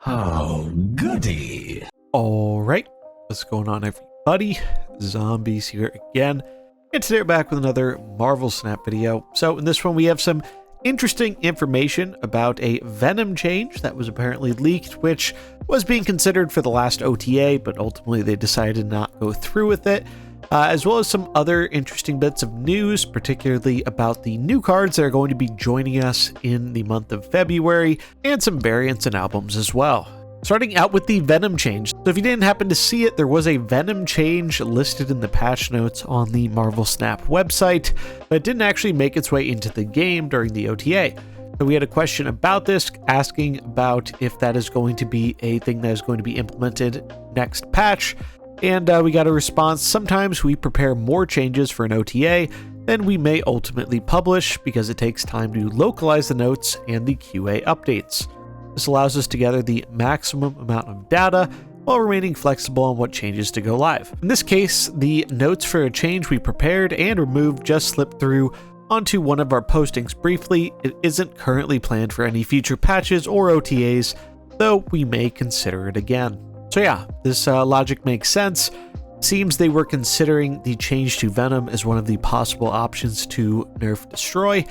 Oh, goody. All right, what's going on, everybody? Zombies here again. And today we're back with another Marvel Snap video. So in this one, we have some interesting information about a Venom change that was apparently leaked, which was being considered for the last OTA, but ultimately they decided not to go through with it. As well as some other interesting bits of news, particularly about the new cards that are going to be joining us in the month of February, and some variants and albums as well. Starting out with the Venom change. So if you didn't happen to see it, there was a Venom change listed in the patch notes on the Marvel Snap website, but it didn't actually make its way into the game during the OTA. So we had a question about this, asking about if that is going to be a thing that is going to be implemented next patch. And we got a response. Sometimes we prepare more changes for an OTA than we may ultimately publish because it takes time to localize the notes and the QA updates. This allows us to gather the maximum amount of data while remaining flexible on what changes to go live. In this case, the notes for a change we prepared and removed just slipped through onto one of our postings briefly. It isn't currently planned for any future patches or OTAs, though we may consider it again. So yeah, this logic makes sense. Seems they were considering the change to Venom as one of the possible options to nerf Destroy,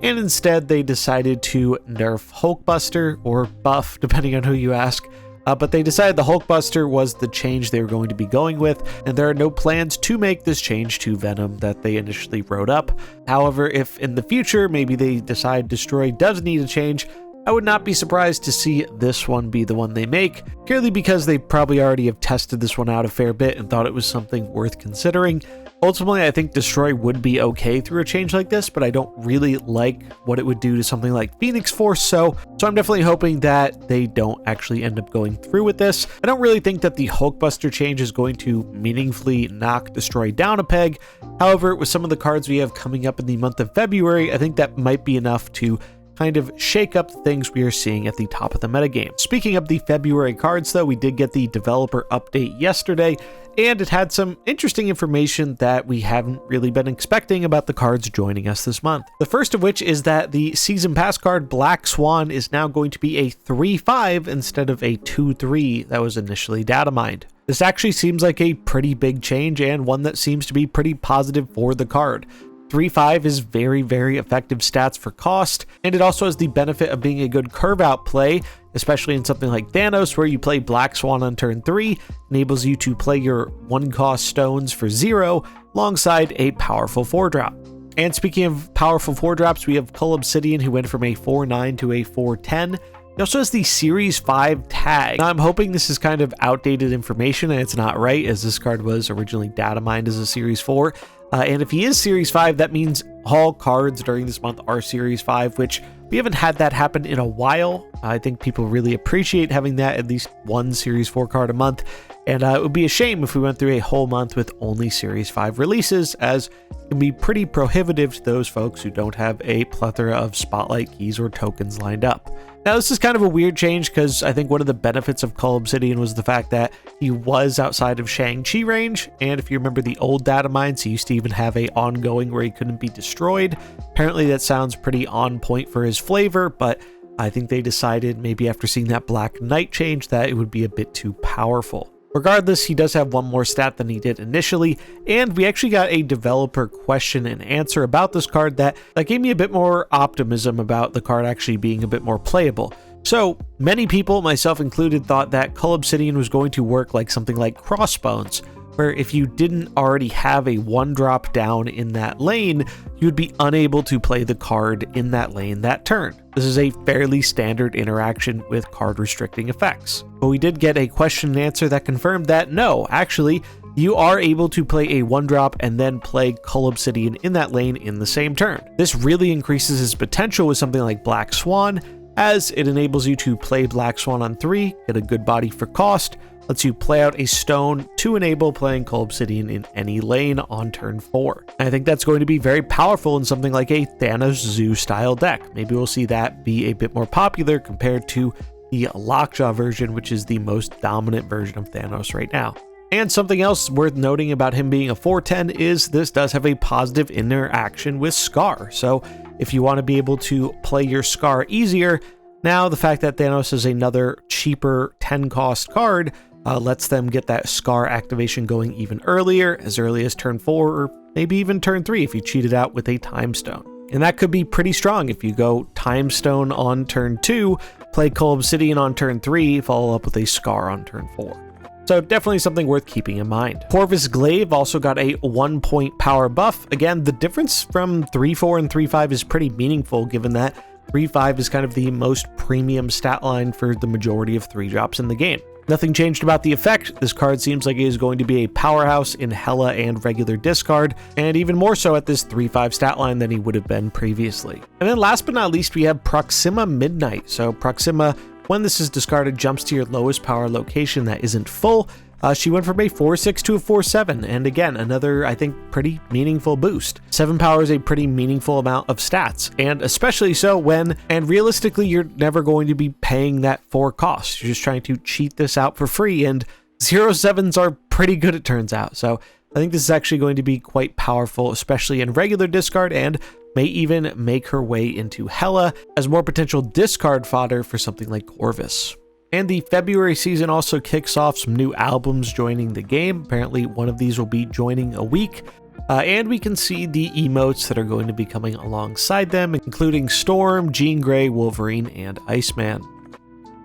and instead they decided to nerf Hulkbuster, or Buff, depending on who you ask. But they decided the Hulkbuster was the change they were going to be going with, and there are no plans to make this change to Venom that they initially wrote up. However, if in the future maybe they decide Destroy does need a change, I would not be surprised to see this one be the one they make, purely because they probably already have tested this one out a fair bit and thought it was something worth considering. Ultimately, I think Destroy would be okay through a change like this, but I don't really like what it would do to something like Phoenix Force, so I'm definitely hoping that they don't actually end up going through with this. I don't really think that the Hulkbuster change is going to meaningfully knock Destroy down a peg. However, with some of the cards we have coming up in the month of February, I think that might be enough to kind of shake up the things we are seeing at the top of the metagame. Speaking of the February cards, though, we did get the developer update yesterday, and it had some interesting information that we haven't really been expecting about the cards joining us this month. The first of which is that the Season Pass card Black Swan is now going to be a 3/5 instead of a 2/3 that was initially data mined. This actually seems like a pretty big change, and one that seems to be pretty positive for the card. 3/5 is very, very effective stats for cost, and it also has the benefit of being a good curve out play, especially in something like Thanos, where you play Black Swan on turn 3, enables you to play your 1-cost stones for 0 alongside a powerful 4-drop. And speaking of powerful 4-drops, we have Obsidian, who went from a 4/9 to a 4/10. He also has the Series 5 tag. Now, I'm hoping this is kind of outdated information and it's not right, as this card was originally data mined as a Series 4. And if he is Series 5, that means all cards during this month are Series 5, which we haven't had that happen in a while. I think people really appreciate having that, at least one Series 4 card a month. And it would be a shame if we went through a whole month with only Series 5 releases, as it can be pretty prohibitive to those folks who don't have a plethora of Spotlight keys or tokens lined up. Now, this is kind of a weird change because I think one of the benefits of Obsidian was the fact that he was outside of Shang-Chi range, and if you remember the old data mines, he used to even have a ongoing where he couldn't be destroyed. Apparently that sounds pretty on point for his flavor, but I think they decided maybe after seeing that Black Knight change that it would be a bit too powerful. Regardless, he does have one more stat than he did initially, and we actually got a developer question and answer about this card that gave me a bit more optimism about the card actually being a bit more playable. So many people, myself included, thought that Obsidian was going to work like something like Crossbones, where if you didn't already have a 1-drop down in that lane, you would be unable to play the card in that lane that turn. This is a fairly standard interaction with card restricting effects. But we did get a question and answer that confirmed that no, actually, you are able to play a 1-drop and then play Obsidian in that lane in the same turn. This really increases his potential with something like Black Swan, as it enables you to play Black Swan on 3, get a good body for cost, lets you play out a stone to enable playing Obsidian in any lane on turn 4. And I think that's going to be very powerful in something like a Thanos Zoo style deck. Maybe we'll see that be a bit more popular compared to the Lockjaw version, which is the most dominant version of Thanos right now. And something else worth noting about him being a 4/10 is this does have a positive interaction with Scar. So if you want to be able to play your Scar easier, Now, the fact that Thanos is another cheaper 10 cost card lets them get that Scar activation going even earlier, as early as turn 4 or maybe even turn 3 if you cheat it out with a Time Stone. And that could be pretty strong if you go Time Stone on turn 2, play Obsidian on turn 3, follow up with a Scar on turn 4. So definitely something worth keeping in mind. Corvus Glaive also got a 1-point power buff. Again, the difference from 3-4 and 3-5 is pretty meaningful, given that 3-5 is kind of the most premium stat line for the majority of 3-drops in the game. Nothing changed about the effect. This card seems like it is going to be a powerhouse in Hela and regular discard, and even more so at this 3-5 stat line than he would have been previously. And then last but not least, we have Proxima Midnight. So Proxima, when this is discarded, jumps to your lowest power location that isn't full. She went from a 4-6 to a 4-7, and again, another, I think, pretty meaningful boost. 7 power is a pretty meaningful amount of stats, and especially so when, and realistically, you're never going to be paying that 4 cost. You're just trying to cheat this out for free, and 0-7s are pretty good, it turns out. So I think this is actually going to be quite powerful, especially in regular discard, and may even make her way into Hela as more potential discard fodder for something like Corvus. And the February season also kicks off some new albums joining the game. Apparently one of these will be joining a week. And we can see the emotes that are going to be coming alongside them, including Storm, Jean Grey, Wolverine, and Iceman.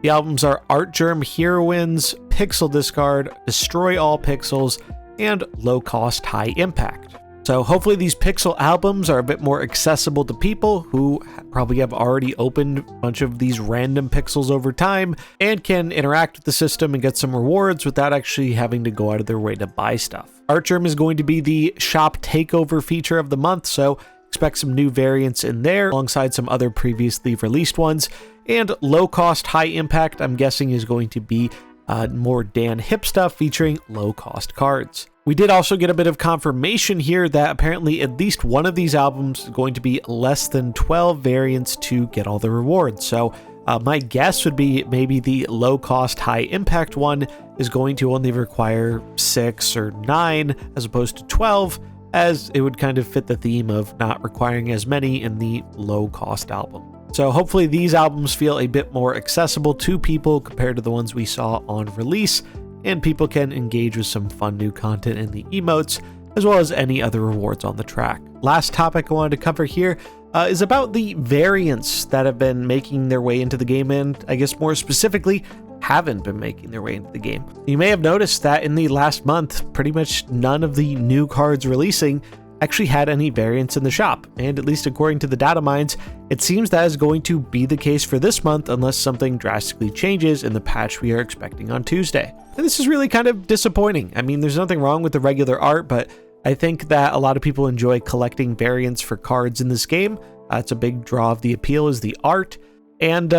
The albums are Art Germ Heroines, Pixel Discard, Destroy All Pixels, and Low Cost High Impact. So hopefully these Pixel albums are a bit more accessible to people who probably have already opened a bunch of these random pixels over time and can interact with the system and get some rewards without actually having to go out of their way to buy stuff. Artgerm is going to be the shop takeover feature of the month, so expect some new variants in there alongside some other previously released ones. And low cost, high impact, I'm guessing is going to be more Dan Hip stuff featuring low cost cards. We did also get a bit of confirmation here that apparently at least one of these albums is going to be less than 12 variants to get all the rewards. So my guess would be maybe the low cost, high impact one is going to only require 6 or 9 as opposed to 12, as it would kind of fit the theme of not requiring as many in the low cost album. So hopefully these albums feel a bit more accessible to people compared to the ones we saw on release, and people can engage with some fun new content in the emotes, as well as any other rewards on the track. Last topic I wanted to cover here is about the variants that have been making their way into the game, and I guess more specifically, haven't been making their way into the game. You may have noticed that in the last month, pretty much none of the new cards releasing actually had any variants in the shop, and at least according to the data mines, it seems that is going to be the case for this month unless something drastically changes in the patch we are expecting on Tuesday. And this is really kind of disappointing. I mean, there's nothing wrong with the regular art, but I think that a lot of people enjoy collecting variants for cards in this game. It's a big draw of the appeal is the art, and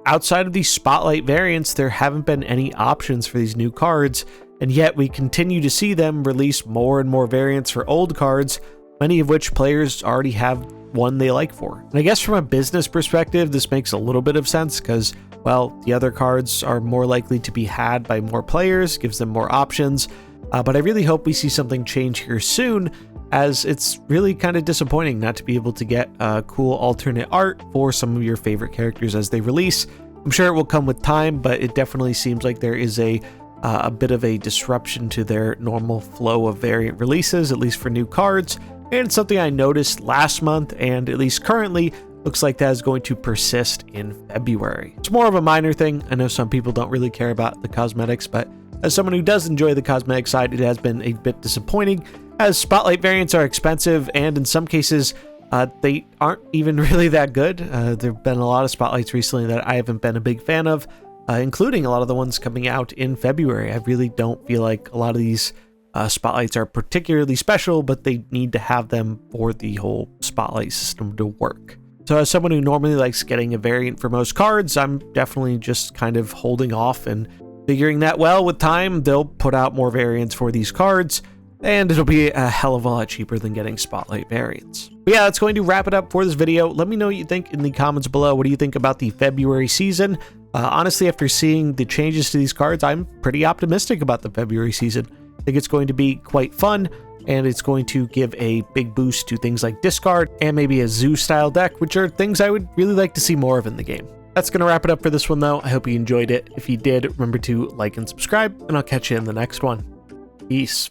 outside of these spotlight variants, there haven't been any options for these new cards, and yet we continue to see them release more and more variants for old cards, many of which players already have one they like for. And I guess from a business perspective, this makes a little bit of sense because, well, the other cards are more likely to be had by more players, gives them more options, but I really hope we see something change here soon, as it's really kind of disappointing not to be able to get cool alternate art for some of your favorite characters as they release. I'm sure it will come with time, but it definitely seems like there is a bit of a disruption to their normal flow of variant releases, at least for new cards, and it's something I noticed last month, and at least currently looks like that is going to persist in February. It's more of a minor thing. I know some people don't really care about the cosmetics, but as someone who does enjoy the cosmetic side, it has been a bit disappointing, as spotlight variants are expensive, and in some cases they aren't even really that good. There have been a lot of spotlights recently that I haven't been a big fan of, including a lot of the ones coming out in February. I really don't feel like a lot of these spotlights are particularly special, but they need to have them for the whole spotlight system to work. So as someone who normally likes getting a variant for most cards, I'm definitely just kind of holding off and figuring that, well, with time, they'll put out more variants for these cards, and it'll be a hell of a lot cheaper than getting spotlight variants. But yeah, that's going to wrap it up for this video. Let me know what you think in the comments below. What do you think about the February season? Honestly, after seeing the changes to these cards, I'm pretty optimistic about the February season. I think it's going to be quite fun, and it's going to give a big boost to things like discard and maybe a zoo style deck, which are things I would really like to see more of in the game. That's going to wrap it up for this one, though. I hope you enjoyed it. If you did, remember to like and subscribe, and I'll catch you in the next one. Peace.